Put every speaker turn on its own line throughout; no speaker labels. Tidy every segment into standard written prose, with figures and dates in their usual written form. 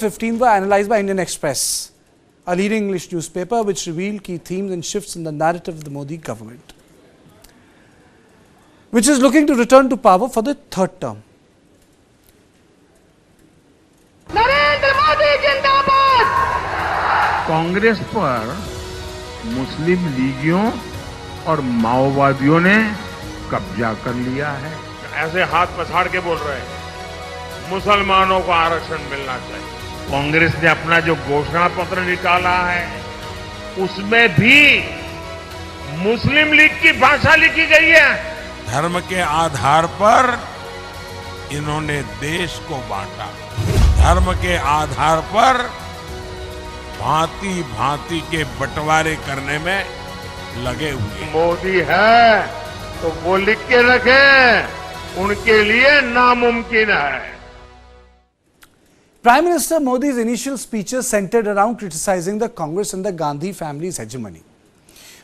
15 were analyzed by Indian Express, a leading English newspaper, which revealed key themes and shifts in the narrative of the Modi government, which is looking to return to power for the third term.
Narendra Modi जिंदाबाद।
कांग्रेस पर मुस्लिम लीगियों और माओवादियों ने कब्जा कर लिया है।
ऐसे हाथ पछाड़ के बोल रहे हैं मुसलमानों को आरक्षण मिलना चाहिए। कांग्रेस ने अपना जो घोषणा पत्र निकाला है उसमें भी मुस्लिम लीग की भाषा लिखी गई है।
धर्म के आधार पर इन्होंने देश को बांटा। धर्म के आधार पर भांति भांति के बंटवारे करने में लगे हुए।
मोदी है तो वो लिख के रखें, उनके लिए नामुमकिन है।
Prime Minister Modi's initial speeches centered around criticizing the Congress and the Gandhi family's hegemony,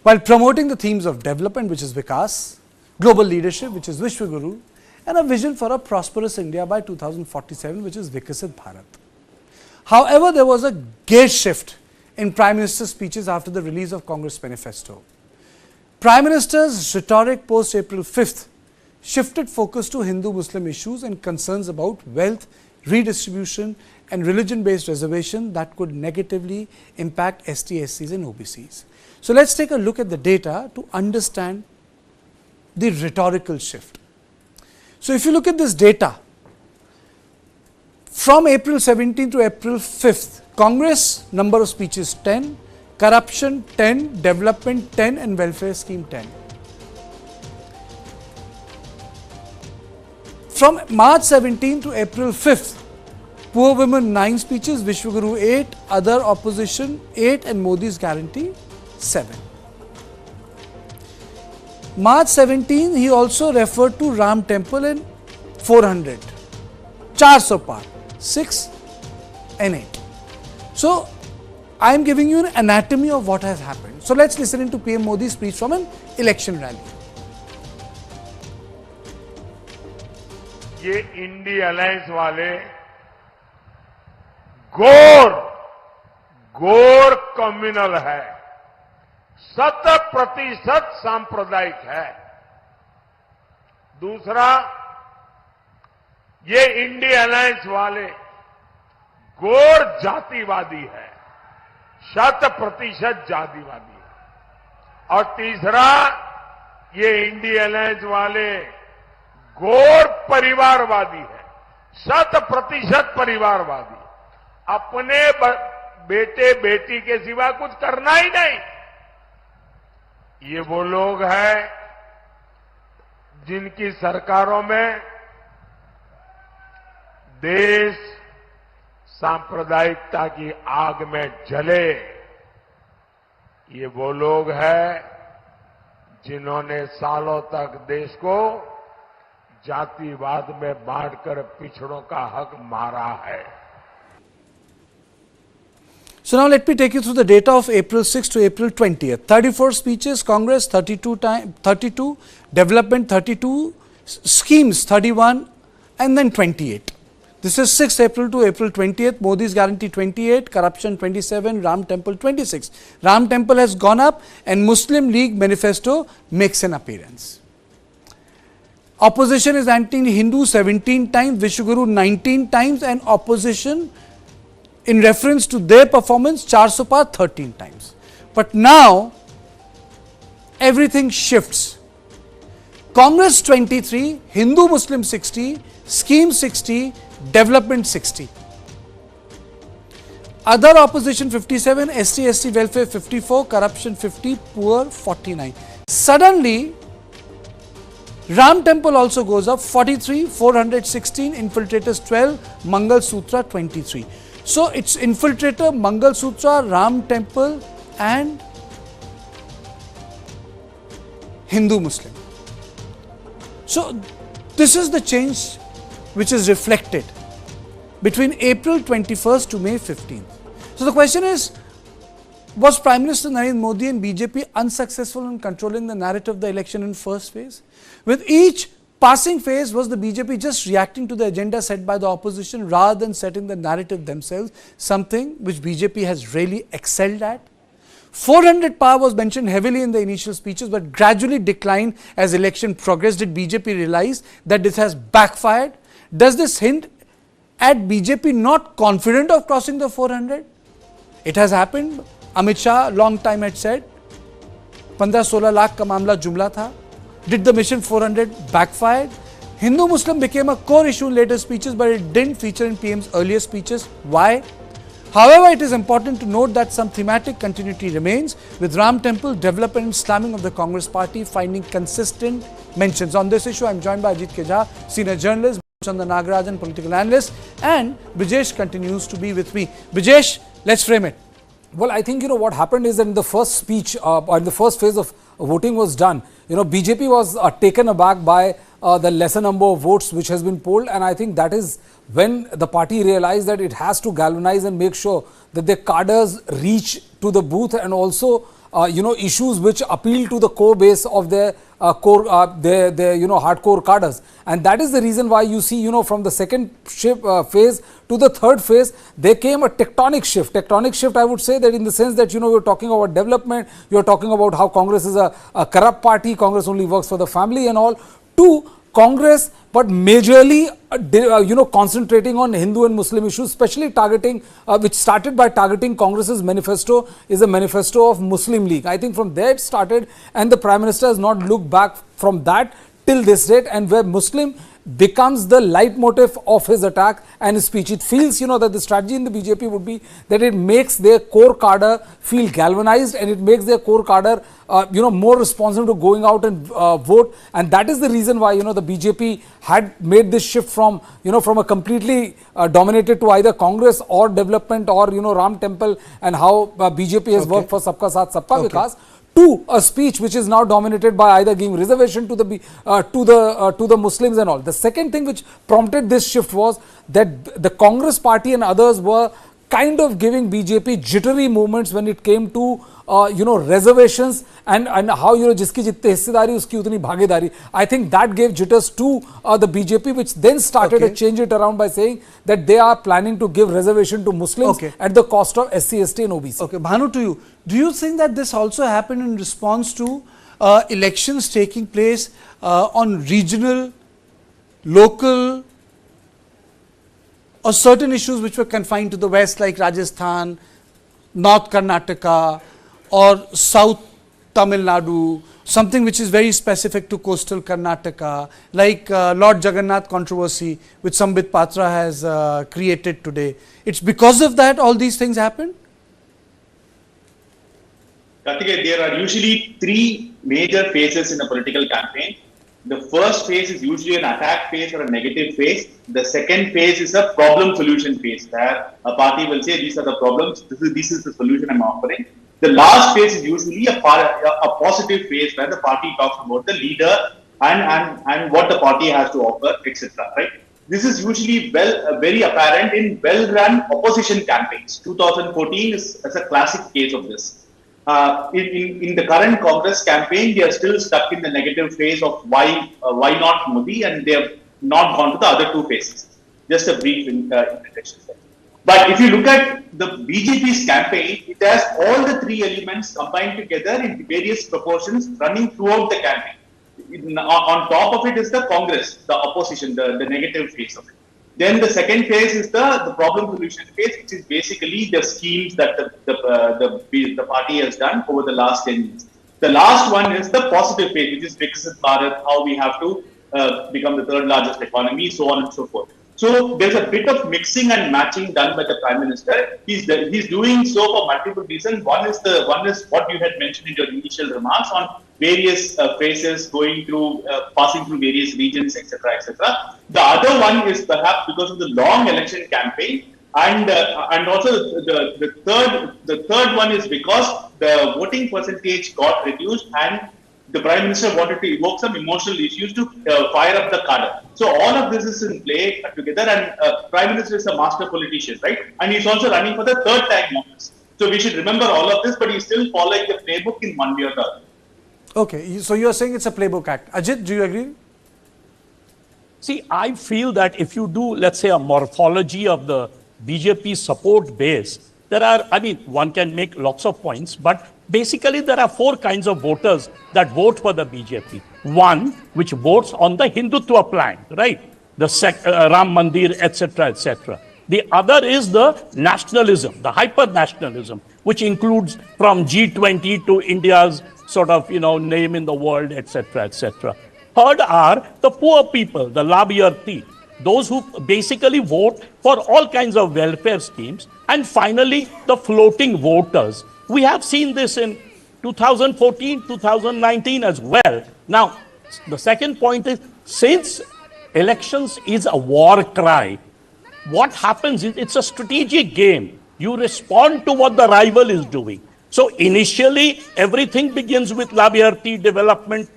while promoting the themes of development, which is Vikas, global leadership, which is Vishwa, and a vision for a prosperous India by 2047, which is Viksit Bharat. However, there was a gear shift in Prime Minister's speeches after the release of Congress manifesto. Prime Minister's rhetoric post April 5th shifted focus to Hindu-Muslim issues and concerns about wealth, redistribution and religion-based reservation that could negatively impact STs, SCs and OBCs. So let's take a look at the data to understand the rhetorical shift. So if you look at this data, from April 17 to April 5th, Congress number of speeches 10, corruption 10, development 10 and welfare scheme 10. From March 17 to April 5th, poor women 9 speeches, Vishwa 8, other opposition 8 and Modi's guarantee 7. March 17, he also referred to Ram Temple and 400, 400 par, 6 and 8. So, I am giving you an anatomy of what has happened. So, let's listen into PM Modi's speech from an election rally.
ये INDI alliance वाले घोर communal है, 100% सांप्रदायिक है। दूसरा, ये INDI alliance वाले घोर जातिवादी है, 100% जातिवादी है। और तीसरा, ये इंडी अलायंस वाले घोर परिवारवादी है, 100% परिवारवादी। अपने बेटे बेटी के सिवा कुछ करना ही नहीं। ये वो लोग हैं जिनकी सरकारों में देश सांप्रदायिकता की आग में जले। ये वो लोग हैं जिन्होंने सालों तक देश को जातिवाद में बांटकर पिछड़ों का हक मारा है।
So now let me take you through the data of April 6 to April 20th. 34 speeches, Congress 32, development 32, schemes 31 and then 28. This is 6 April to April 20th, Modi's guarantee 28, corruption 27, Ram Temple 26. Ram Temple has gone up and Muslim League manifesto makes an appearance. Opposition is anti-Hindu 17 times, Vishwa 19 times and opposition in reference to their performance 400 par 13 times. But now everything shifts. Congress 23, Hindu Muslim 60, scheme 60, development 60. Other opposition 57, ST, SC welfare 54, corruption 50, poor 49. Suddenly Ram Temple also goes up 43, 416, infiltrators 12, Mangal Sutra 23. So it's infiltrator, Mangal Sutra, Ram Temple and Hindu Muslim. So this is the change which is reflected between April 21st to May 15th. So the question is, was Prime Minister Narendra Modi and BJP unsuccessful in controlling the narrative of the election in first phase? With each passing phase was the BJP just reacting to the agenda set by the opposition rather than setting the narrative themselves, something which BJP has really excelled at? 400 power was mentioned heavily in the initial speeches but gradually declined as election progressed. Did BJP realize that this has backfired? Does this hint at BJP not confident of crossing the 400? It has happened. Amit Shah long time had said 15-16 lakh ka मामला जुमला था. Did the mission 400 backfire? Hindu-Muslim became a core issue in later speeches but it didn't feature in PM's earlier speeches. Why? However, it is important to note that some thematic continuity remains, with Ram Temple, development and slamming of the Congress party finding consistent mentions. On this issue, I am joined by Ajit Keja, senior journalist, Chandra Nagarajan, political analyst, and Brijesh continues to be with me. Brijesh, let's frame it.
Well, I think, what happened is that in the first speech, or in the first phase of voting was done, BJP was taken aback by the lesser number of votes which has been polled, and I think that is when the party realized that it has to galvanize and make sure that their cadres reach to the booth, and also issues which appeal to the core base of their hardcore cadres. And that is the reason why you see, from the second phase to the third phase, there came a tectonic shift. Tectonic shift, I would say, that in the sense that, you're talking about development, you're talking about how Congress is a corrupt party, Congress only works for the family and all, to Congress, but majorly, concentrating on Hindu and Muslim issues, especially targeting, which started by targeting Congress's manifesto, is a manifesto of Muslim League. I think from there it started, and the Prime Minister has not looked back from that till this date, and where Muslim becomes the leitmotif of his attack and his speech. It feels, that the strategy in the BJP would be that it makes their core cadre feel galvanized, and it makes their core cadre, more responsive to going out and vote. And that is the reason why, the BJP had made this shift from, from a completely dominated to either Congress or development or, Ram Temple, and how BJP has worked for Sabka Saath, Sabka Vikas, to a speech which is now dominated by either giving reservation to the Muslims and all. The second thing which prompted this shift was that the Congress party and others were kind of giving BJP jittery movements when it came to reservations and how jiski jitte hissedari uski utni bhagedari. I think that gave jitters to the BJP, which then started to change it around by saying that they are planning to give reservation to Muslims at the cost of SC, ST and OBC.
Okay, Bhanu, to you. Do you think that this also happened in response to elections taking place on regional, local, or certain issues which were confined to the West, like Rajasthan, North Karnataka, or South Tamil Nadu, something which is very specific to coastal Karnataka, like Lord Jagannath controversy, which Sambit Patra has created today? It's because of that all these things happen?
Karthikeya, there are usually three major phases in a political campaign. The first phase is usually an attack phase or a negative phase. The second phase is a problem solution phase, where a party will say, these are the problems, this is the solution I'm offering. The last phase is usually a positive phase, where the party talks about the leader and what the party has to offer, etc. Right? This is usually very apparent in well-run opposition campaigns. 2014 is a classic case of this. In the current Congress campaign, they are still stuck in the negative phase of why not Modi, and they have not gone to the other two phases. Just a brief introduction. But if you look at the BJP's campaign, it has all the three elements combined together in various proportions running throughout the campaign. On top of it is the Congress, the opposition, the negative phase of it. Then the second phase is the problem solution phase, which is basically the schemes that the party has done over the last 10 years. The last one is the positive phase, which is Viksit Bharat, how we have to become the third largest economy, so on and so forth. So there's a bit of mixing and matching done by the Prime Minister. He's doing so for multiple reasons. One is what you had mentioned in your initial remarks on various phases going through, passing through various regions, etc., etc. The other one is perhaps because of the long election campaign, and also the third one is because the voting percentage got reduced and the Prime Minister wanted to evoke some emotional issues to fire up the cadre. So all of this is in play together, and Prime Minister is a master politician, right? And he's also running for the third time office. So we should remember all of this, but he's still following the playbook in one way or the other.
Okay, so you are saying it's a playbook act. Ajit, do you agree?
See, I feel that if you do, let's say, a morphology of the BJP support base, there are, I mean, one can make lots of points, but basically there are four kinds of voters that vote for the BJP. One, which votes on the Hindutva plan, right? The Ram Mandir, etc., etc. The other is the nationalism, the hyper-nationalism, which includes from G20 to India's sort of, name in the world, etc., etc. Third are the poor people, the labhyarthi, those who basically vote for all kinds of welfare schemes. And finally, the floating voters. We have seen this in 2014, 2019 as well. Now, the second point is, since elections is a war cry, what happens is it's a strategic game. You respond to what the rival is doing. So initially, everything begins with labhyarthi development,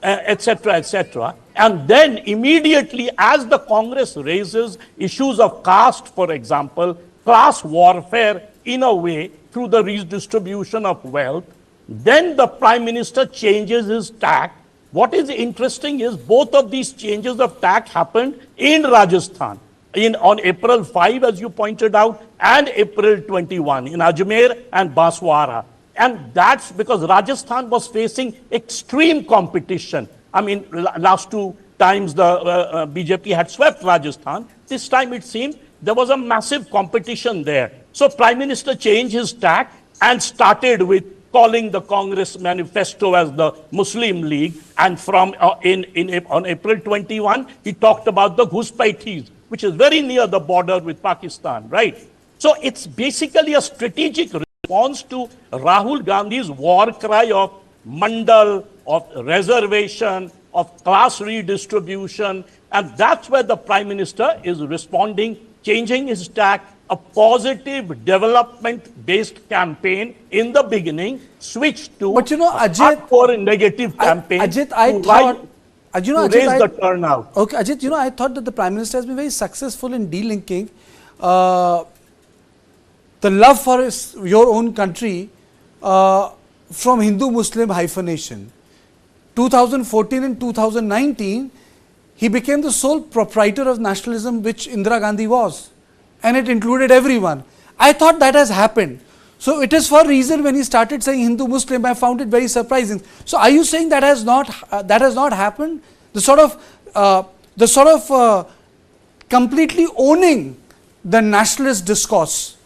etc., etc. And then immediately, as the Congress raises issues of caste, for example, class warfare in a way through the redistribution of wealth, then the Prime Minister changes his tack. What is interesting is both of these changes of tack happened in Rajasthan. On April 5, as you pointed out, and April 21 in Ajmer and Banswara. And that's because Rajasthan was facing extreme competition. I mean, last two times the BJP had swept Rajasthan. This time it seemed there was a massive competition there. So Prime Minister changed his tack and started with calling the Congress manifesto as the Muslim League. And from on April 21, he talked about the Ghuspaitis, which is very near the border with Pakistan, right? So it's basically a strategic response to Rahul Gandhi's war cry of mandal, of reservation, of class redistribution. And that's where the Prime Minister is responding, changing his tack, a positive development-based campaign in the beginning, switched to hardcore negative campaign
Ajit, I thought,
to raise the turnout.
Okay, Ajit, I thought that the Prime Minister has been very successful in delinking the love for your own country from Hindu-Muslim hyphenation. 2014 and 2019, he became the sole proprietor of nationalism, which Indira Gandhi was. And it included everyone. I thought that has happened. So it is for a reason when he started saying Hindu-Muslim, I found it very surprising. So are you saying that has not happened? The sort of completely owning the nationalist discourse.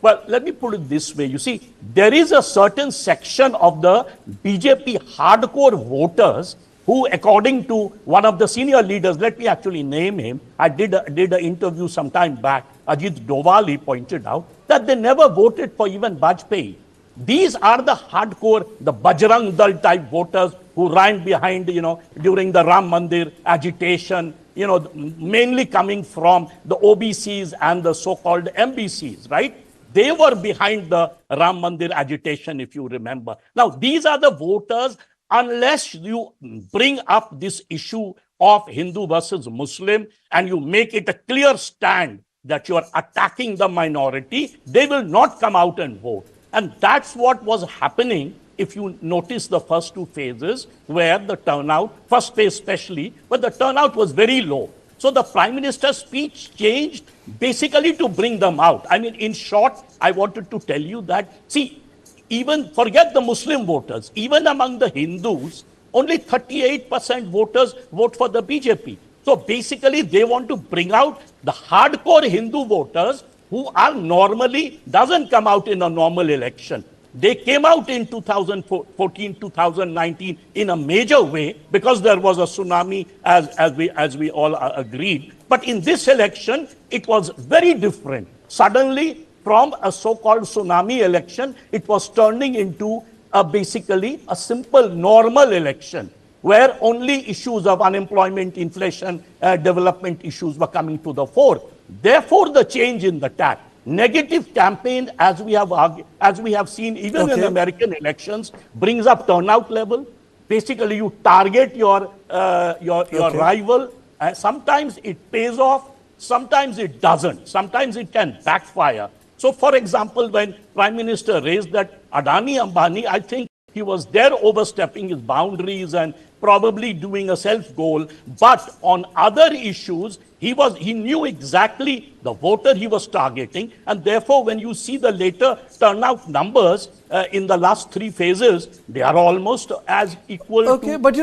Well, let me put it this way. You see, there is a certain section of the BJP hardcore voters who, according to one of the senior leaders, let me actually name him, I did an interview some time back, Ajit Doval, he pointed out that they never voted for even Vajpayee. These are the hardcore, the Bajrang Dal type voters who ran behind, during the Ram Mandir agitation, mainly coming from the OBCs and the so-called MBCs, right? They were behind the Ram Mandir agitation, if you remember. Now, these are the voters, unless you bring up this issue of Hindu versus Muslim and you make it a clear stand that you are attacking the minority, they will not come out and vote. And that's what was happening if you notice the first two phases, where the turnout, first phase especially, where the turnout was very low. So the Prime Minister's speech changed basically to bring them out. I mean, in short, I wanted to tell you that, see, even forget the Muslim voters, even among the Hindus, only 38% voters vote for the BJP. So basically, they want to bring out the hardcore Hindu voters who are normally, doesn't come out in a normal election. They came out in 2014, 2019 in a major way because there was a tsunami, as we all agreed. But in this election, it was very different. Suddenly, from a so-called tsunami election, it was turning into basically a simple normal election where only issues of unemployment, inflation, development issues were coming to the fore. Therefore, the change in the tack. Negative campaign, as we have seen even in American elections, brings up turnout level. Basically, you target your rival. Sometimes it pays off, sometimes it doesn't. Sometimes it can backfire. So, for example, when Prime Minister raised that Adani Ambani, I think he was there overstepping his boundaries and probably doing a self-goal. But on other issues, he knew exactly the voter he was targeting, and therefore when you see the later turnout numbers in the last 3 phases, they are almost as equal
Okay,
to...
but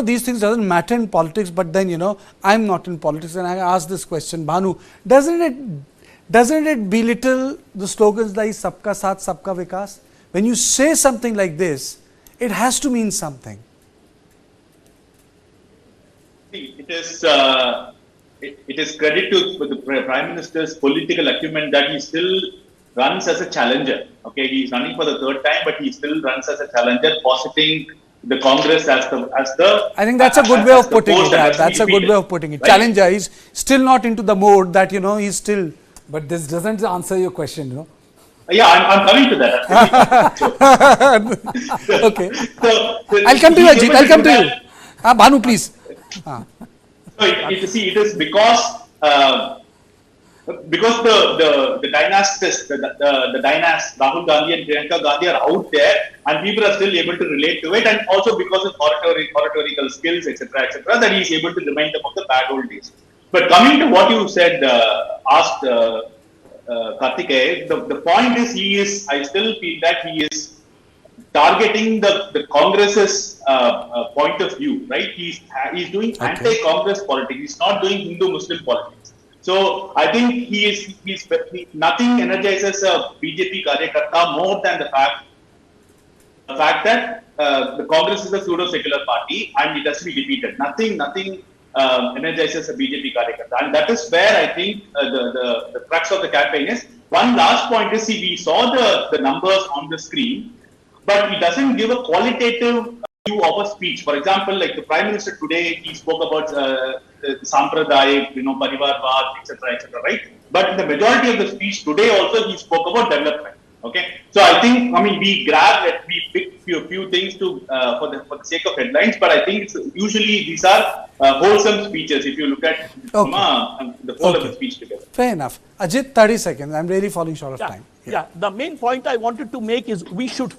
these things doesn't matter in politics, but then, I'm not in politics and I ask this question, Bhanu, doesn't it belittle the slogans like Sabka Saath, Sabka Vikas? When you say something like this, it has to mean something.
It is credit to the Prime Minister's political acumen that he still runs as a challenger. Okay, he's running for the 3rd time, but he still runs as a challenger, positing the Congress as the.
I think that's a good way of putting it. That's a good way of putting it. Right? Challenger is still not into the mode that he's still.
But this doesn't answer your question,
Yeah, I'm coming to that.
Okay. I'll come to you, Ajit. I'll come to you. Bhanu, please.
So it is because the dynasts Rahul Gandhi and Priyanka Gandhi are out there, and people are still able to relate to it, and also because of oratorical skills, etc., that he is able to remind them of the bad old days. But coming to what you said, asked Karthikeya, the point is I still feel that he is targeting the Congress's point of view, right? He's doing anti-Congress politics. He's not doing Hindu-Muslim politics. So I think nothing energizes a BJP Karyakarta more than the fact that the Congress is a pseudo-secular party and it has to be defeated. Nothing energizes a BJP Karyakarta, and that is where I think the crux of the campaign is. One last point is, we saw the numbers on the screen, but it doesn't give a qualitative view of a speech. For example, like the Prime Minister today, he spoke about Sampradaya, Parivarvad, etc., right? But in the majority of the speech today also, he spoke about development. Okay, so I think, we picked few things for the sake of headlines, but I think usually these are wholesome speeches if you look at the whole of the speech together.
Fair enough. Ajit, 30 seconds. I'm really falling short of time.
Yeah, the main point I wanted to make is we should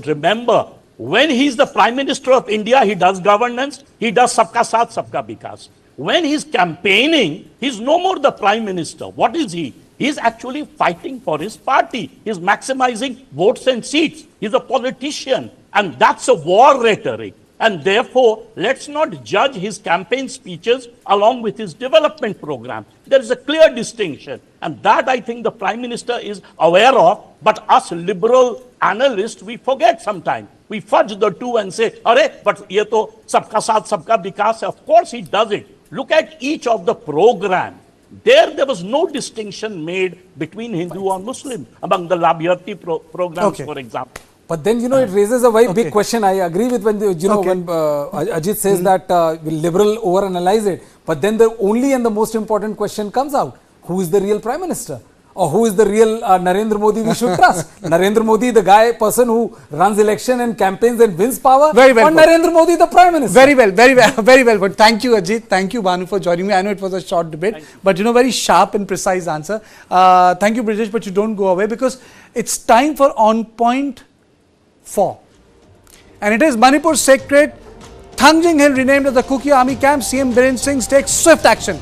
remember, when he's the Prime Minister of India, he does governance, he does Sabka Saath, Sabka Vikas. When he's campaigning, he's no more the Prime Minister. What is he? He's actually fighting for his party. He's maximizing votes and seats. He's a politician, and that's a war rhetoric. And therefore, let's not judge his campaign speeches along with his development program. There is a clear distinction, and that I think the Prime Minister is aware of, but us liberal analysts, we forget sometimes. We fudge the two and say, but ye to sabka saath, sabka vikas. Of course he does it. Look at each of the programs. There was no distinction made between Hindu or Muslim among the Labhyarthi programs, for example.
But then, it raises a very big question. I agree with when Ajit says that liberal overanalyze it. But then the only and the most important question comes out. Who is the real Prime Minister? Or who is the real Narendra Modi we should trust? Narendra Modi, the person who runs election and campaigns and wins power?
Very well.
Or Narendra Modi, the Prime Minister?
Very well, very well. But thank you, Ajit. Thank you, Bhanu, for joining me. I know it was a short debate, but very sharp and precise answer. Thank you, Brijesh, but you don't go away because it's time for On Point 4. And it is Manipur's sacred Thangjing Hill renamed as the Kuki Army Camp. CM Biren Singh takes swift action.